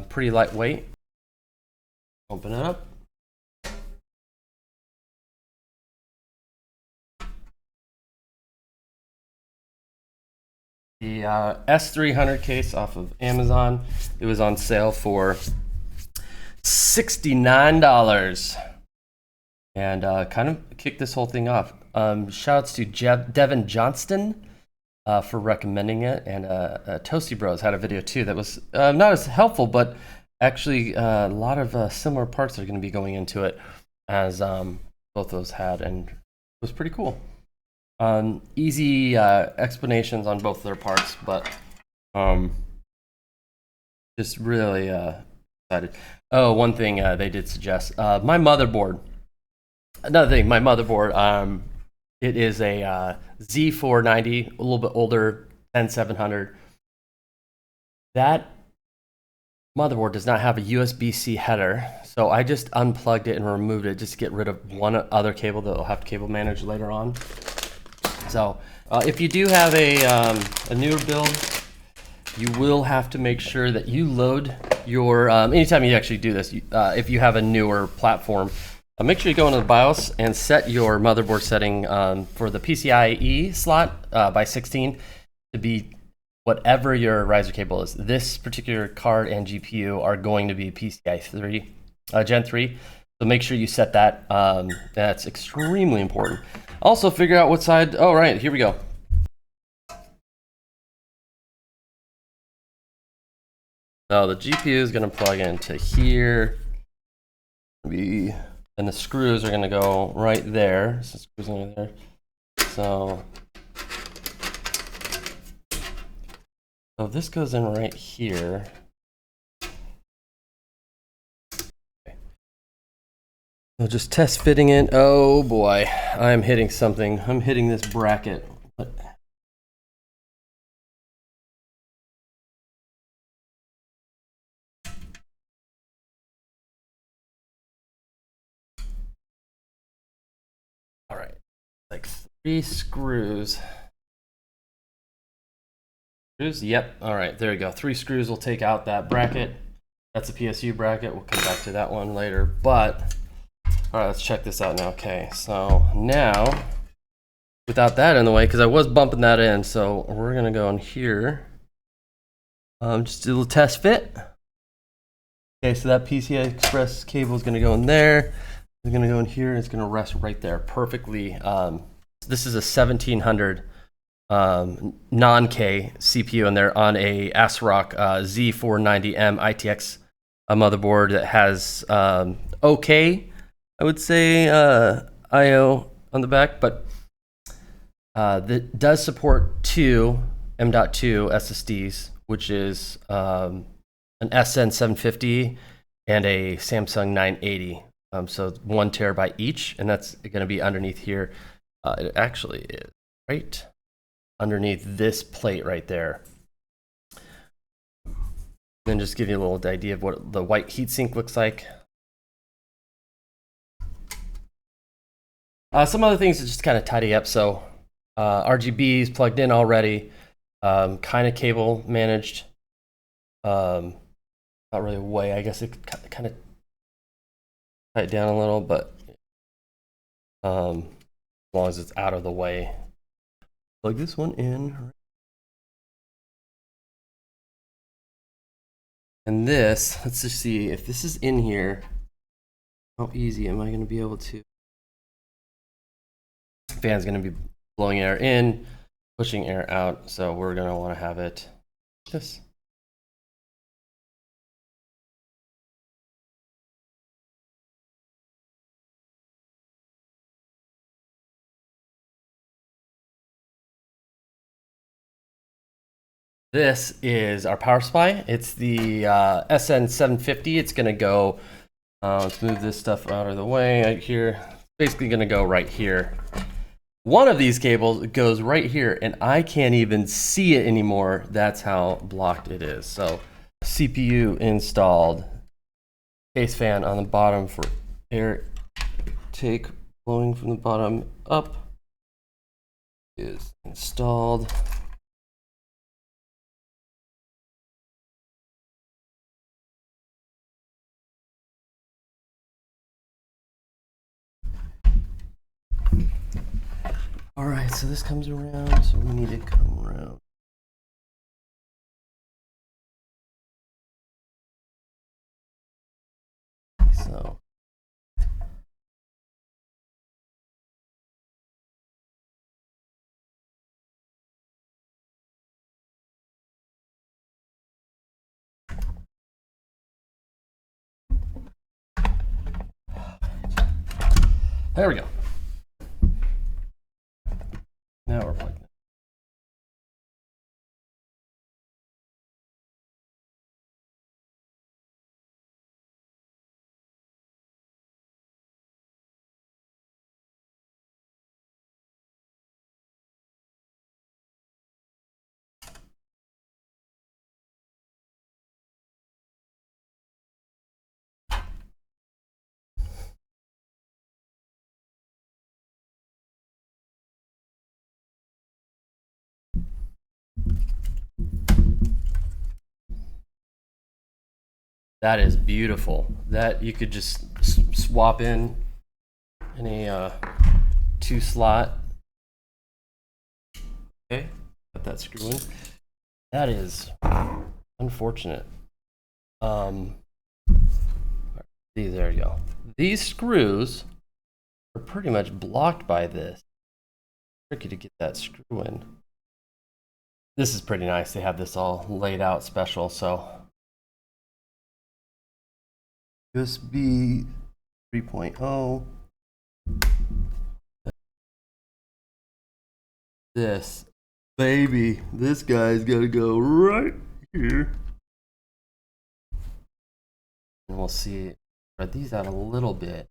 Pretty lightweight. Open it up. The S300 case off of Amazon. It was on sale for $69. And kind of kicked this whole thing off. Shoutouts to Devin Johnston for recommending it, and Toasty Bros had a video too that was not as helpful, but actually a lot of similar parts are going to be going into it as both those had, and it was pretty cool. Easy explanations on both their parts, but just really excited. Oh, one thing they did suggest, my motherboard. Another thing, my motherboard, it is a Z490, a little bit older, 10700. That motherboard does not have a USB-C header, so I just unplugged it and removed it just to get rid of one other cable that will have to cable manage later on. So if you do have a newer build, you will have to make sure that you load your, anytime you actually do this, if you have a newer platform, make sure you go into the BIOS and set your motherboard setting for the PCIe slot by 16 to be whatever your riser cable is. This particular card and GPU are going to be PCIe 3, Gen 3. So make sure you set that. That's extremely important. Also figure out what side, oh right, here we go. So the GPU is gonna plug into here. And the screws are gonna go right there. So screws over there. So this goes in right here. I'll just test fitting it. Oh boy, I'm hitting something. I'm hitting this bracket. All right, like 3 screws. Yep. All right, there you go. 3 screws will take out that bracket. That's a PSU bracket. We'll come back to that one later. But all right, let's check this out now. Okay, so now without that in the way, because I was bumping that in, so we're gonna go in here. Just do a little test fit. Okay, so that PCI Express cable is gonna go in there. It's gonna go in here. It's gonna rest right there perfectly. This is a 1700 non-K CPU, and they're on a Asrock Z490M ITX motherboard that has okay, I would say, I/O on the back, but that does support 2 M.2 SSDs, which is an SN750 and a Samsung 980. So 1 terabyte each, and that's going to be underneath here. It actually is right underneath this plate right there. Then just give you a little idea of what the white heatsink looks like. Some other things to just kind of tidy up. So RGB is plugged in already, kind of cable managed. Not really a way, I guess it could kind of tie it down a little, but as long as it's out of the way. Plug this one in. And this, let's just see if this is in here. How easy am I going to be able to? Fan's going to be blowing air in, pushing air out, so we're going to want to have it this. This is our power supply. It's the SN750. It's going to go, let's move this stuff out of the way right here. It's basically going to go right here. One of these cables goes right here, and I can't even see it anymore. That's how blocked it is. So CPU installed. Case fan on the bottom for air take blowing from the bottom up is installed. All right, so this comes around, so we need to come around. So. There we go. Now we're plugging it. That is beautiful. That you could just swap in a 2-slot. Okay, got that screw in. That is unfortunate. There you go. These screws are pretty much blocked by this. Tricky to get that screw in. This is pretty nice. They have this all laid out special, so. USB 3.0. This baby, this guy's gotta go right here. And we'll see, spread these out a little bit.